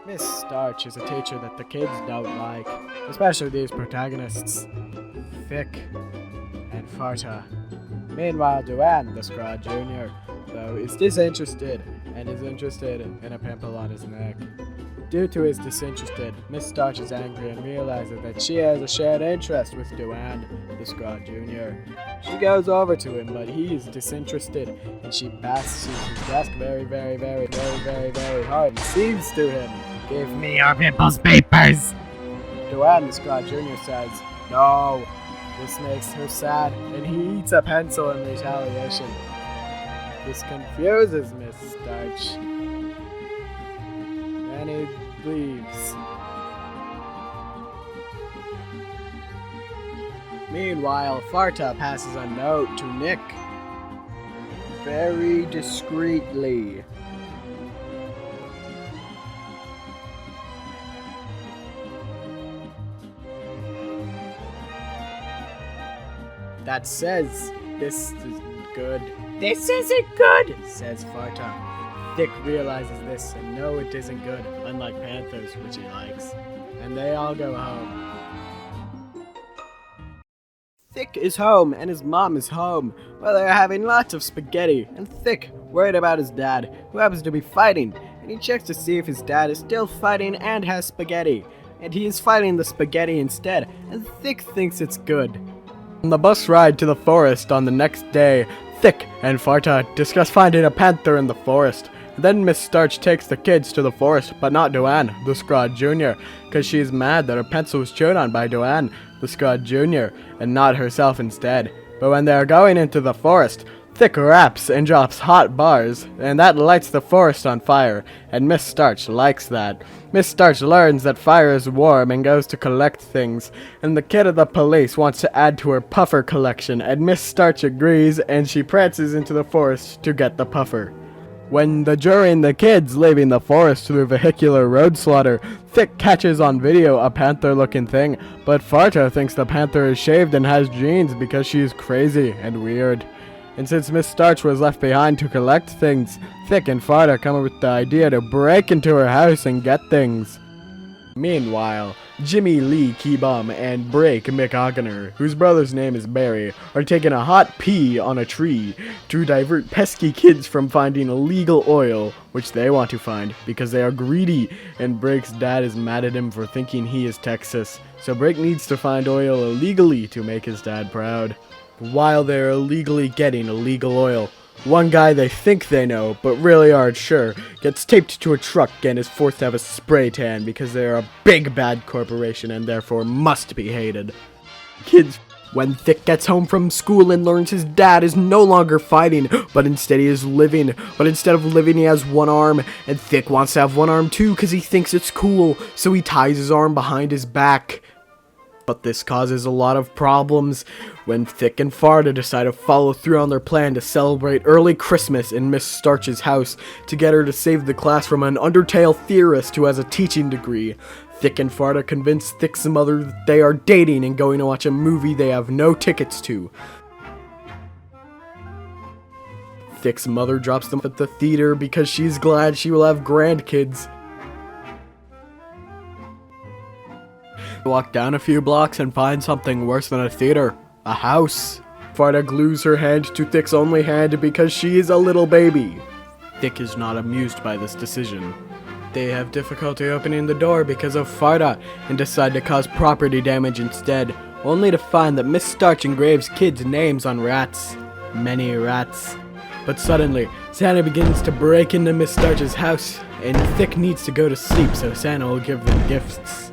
Miss Starch is a teacher that the kids don't like, especially these protagonists, Thick and Farta. Meanwhile, Duane, the Scraw Jr., though, is disinterested and is interested in a pimple on his neck. Due to his disinterested, Miss Starch is angry and realizes that she has a shared interest with Duane, the Scraw Jr. She goes over to him, but he is disinterested, and she bashes his desk very hard and sings to him. Give me your pimples papers! Duane, the Scraw Jr. says, no. This makes her sad, and he eats a pencil in retaliation. This confuses Miss Starch. And he leaves. Meanwhile, Farta passes a note to Nick. Very discreetly. That says, this is good. This isn't good, says Farta. Thick realizes this, and no, it isn't good, unlike Panthers, which he likes. And they all go home. Thick is home, and his mom is home, while they're having lots of spaghetti, and Thick, worried about his dad, who happens to be fighting, and he checks to see if his dad is still fighting and has spaghetti, and he is fighting the spaghetti instead, and Thick thinks it's good. On the bus ride to the forest on the next day, Thick and Farta discuss finding a panther in the forest. Then Miss Starch takes the kids to the forest, but not Duane, the Scraw Jr., because she's mad that her pencil was chewed on by Duane, the Scraw Jr., and not herself instead. But when they are going into the forest, Thick raps and drops hot bars, and that lights the forest on fire, and Miss Starch likes that. Miss Starch learns that fire is warm and goes to collect things, and the kid of the police wants to add to her puffer collection, and Miss Starch agrees, and she prances into the forest to get the puffer. When the jury and the kids leaving the forest through vehicular road slaughter, Thick catches on video a panther-looking thing, but Farta thinks the panther is shaved and has genes because she is crazy and weird. And since Miss Starch was left behind to collect things, Thick and Farta come up with the idea to break into her house and get things. Meanwhile, Jimmy Lee Keybum and Brake McOggener, whose brother's name is Barry, are taking a hot pee on a tree to divert pesky kids from finding illegal oil, which they want to find because they are greedy, and Brake's dad is mad at him for thinking he is Texas, so Brake needs to find oil illegally to make his dad proud. While they're illegally getting illegal oil, one guy they think they know, but really aren't sure, gets taped to a truck and is forced to have a spray tan because they're a big bad corporation and therefore must be hated. Kids, when Thick gets home from school and learns his dad is no longer fighting, but instead he is living, but instead of living he has one arm, and Thick wants to have one arm too because he thinks it's cool, so he ties his arm behind his back. But this causes a lot of problems when Thick and Farta decide to follow through on their plan to celebrate early Christmas in Miss Starch's house to get her to save the class from an Undertale theorist who has a teaching degree. Thick and Farta convince Thick's mother that they are dating and going to watch a movie they have no tickets to. Thick's mother drops them at the theater because she's glad she will have grandkids. Walk down a few blocks and find something worse than a theater. A house. Farta glues her hand to Thick's only hand because she is a little baby. Thick is not amused by this decision. They have difficulty opening the door because of Farta and decide to cause property damage instead, only to find that Miss Starch engraves kids' names on rats. Many rats. But suddenly, Santa begins to break into Miss Starch's house, and Thick needs to go to sleep so Santa will give them gifts.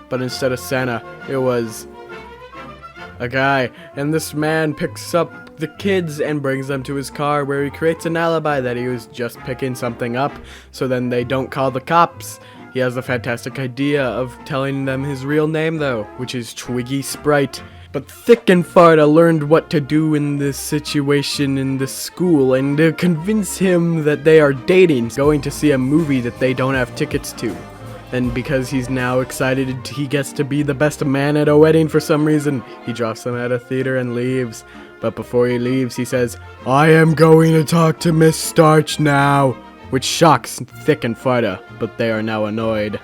But instead of Santa, it was a guy, and this man picks up the kids and brings them to his car where he creates an alibi that he was just picking something up, so then they don't call the cops. He has the fantastic idea of telling them his real name though, which is Twiggy Sprite. But Thick and Farta learned what to do in this situation in the school, and to convince him that they are dating, going to see a movie that they don't have tickets to. And because he's now excited he gets to be the best man at a wedding for some reason, he drops them at a theater and leaves. But before he leaves, he says, "I am going to talk to Miss Starch now." which shocks Thick and Farda, but they are now annoyed.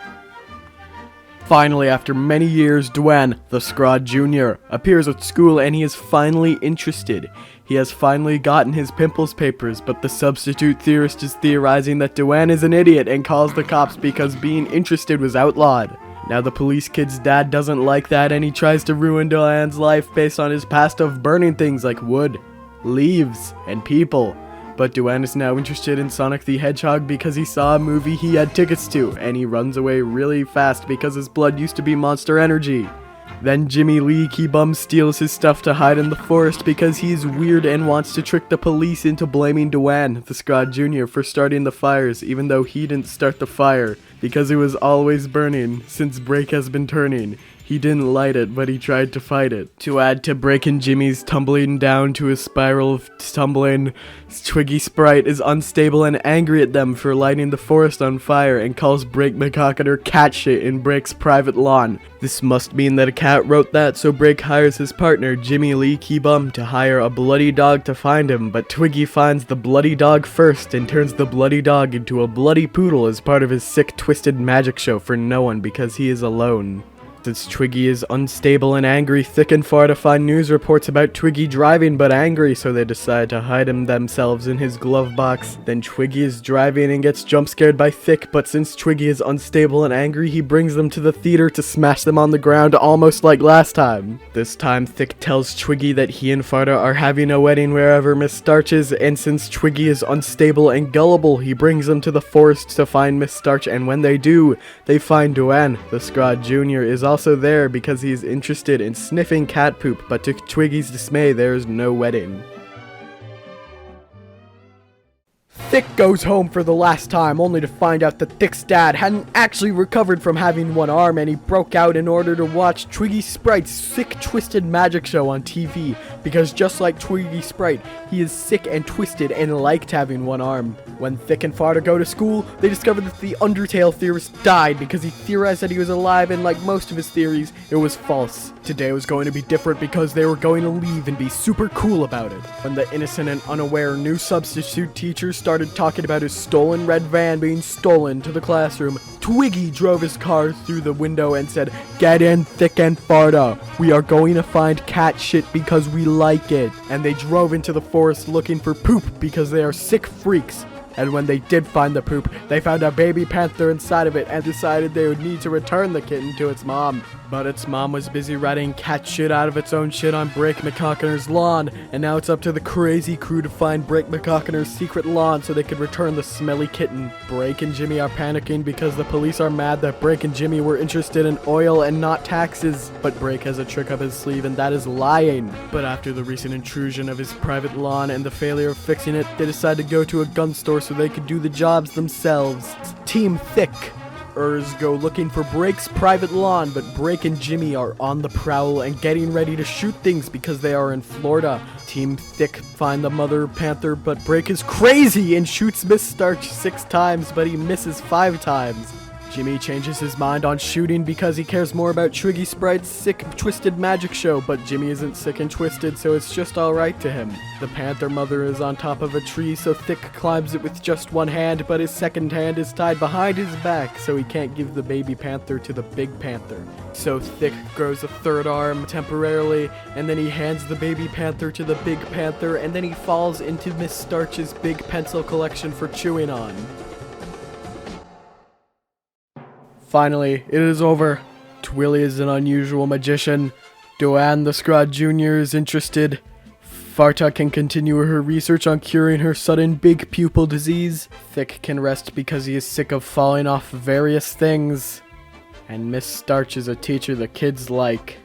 Finally, after many years, Dwayne, the Scrod Jr., appears at school and he is finally interested. He has finally gotten his pimples papers, but the substitute theorist is theorizing that Dwayne is an idiot and calls the cops because being interested was outlawed. Now the police kid's dad doesn't like that and he tries to ruin Dwayne's life based on his past of burning things like wood, leaves, and people. But Dwayne is now interested in Sonic the Hedgehog because he saw a movie he had tickets to, and he runs away really fast because his blood used to be Monster Energy. Then Jimmy Lee Keybum steals his stuff to hide in the forest because he's weird and wants to trick the police into blaming Dwayne, the Scrod Jr., for starting the fires, even though he didn't start the fire, because it was always burning since Break has been turning. He didn't light it, but he tried to fight it. To add to Break and Jimmy's tumbling down to a spiral of tumbling, Twiggy Sprite is unstable and angry at them for lighting the forest on fire and calls Break McCockiner cat shit in Break's private lawn. This must mean that a cat wrote that, so Break hires his partner, Jimmy Lee Keybum, to hire a bloody dog to find him, but Twiggy finds the bloody dog first and turns the bloody dog into a bloody poodle as part of his sick, twisted magic show for no one because he is alone. Since Twiggy is unstable and angry, Thick and Farda find news reports about Twiggy driving but angry, so they decide to hide him themselves in his glove box. Then Twiggy is driving and gets jump scared by Thick, but since Twiggy is unstable and angry, he brings them to the theater to smash them on the ground almost like last time. This time Thick tells Twiggy that he and Farda are having a wedding wherever Miss Starch is, and since Twiggy is unstable and gullible, he brings them to the forest to find Miss Starch, and when they do, they find Dwayne, the Scrod Jr., is also there because he is interested in sniffing cat poop, but to Twiggy's dismay, there is no wedding. Thick goes home for the last time, only to find out that Thick's dad hadn't actually recovered from having one arm, and he broke out in order to watch Twiggy Sprite's sick, twisted magic show on TV, because just like Twiggy Sprite, he is sick and twisted and liked having one arm. When Thick and Farda go to school, they discover that the Undertale theorist died because he theorized that he was alive, and like most of his theories, it was false. Today was going to be different because they were going to leave and be super cool about it. When the innocent and unaware new substitute teacher started talking about his stolen red van being stolen to the classroom, Twiggy drove his car through the window and said, "Get in, Thick and Farda. We are going to find cat shit because we like it." And they drove into the forest looking for poop because they are sick freaks. And when they did find the poop, they found a baby panther inside of it and decided they would need to return the kitten to its mom. But its mom was busy ratting cat shit out of its own shit on Break McCockiner's lawn, and now it's up to the crazy crew to find Break McCockiner's secret lawn so they could return the smelly kitten. Break and Jimmy are panicking because the police are mad that Break and Jimmy were interested in oil and not taxes. But Break has a trick up his sleeve, and that is lying. But after the recent intrusion of his private lawn and the failure of fixing it, they decide to go to a gun store so they could do the jobs themselves. Team Thick go looking for Break's private lawn, but Break and Jimmy are on the prowl and getting ready to shoot things because they are in Florida. Team Thick find the mother panther, but Break is crazy and shoots Miss Starch 6 times, but he misses 5 times. Jimmy changes his mind on shooting because he cares more about Twiggy Sprite's sick, twisted magic show, but Jimmy isn't sick and twisted, so it's just alright to him. The panther mother is on top of a tree, so Thick climbs it with just one hand, but his second hand is tied behind his back, so he can't give the baby panther to the big panther. So Thick grows a third arm temporarily, and then he hands the baby panther to the big panther, and then he falls into Miss Starch's big pencil collection for chewing on. Finally, it is over. Twilly is an unusual magician. Dwayne the Scrod Jr. is interested. Farta can continue her research on curing her sudden big pupil disease. Thick can rest because he is sick of falling off various things. And Miss Starch is a teacher the kids like.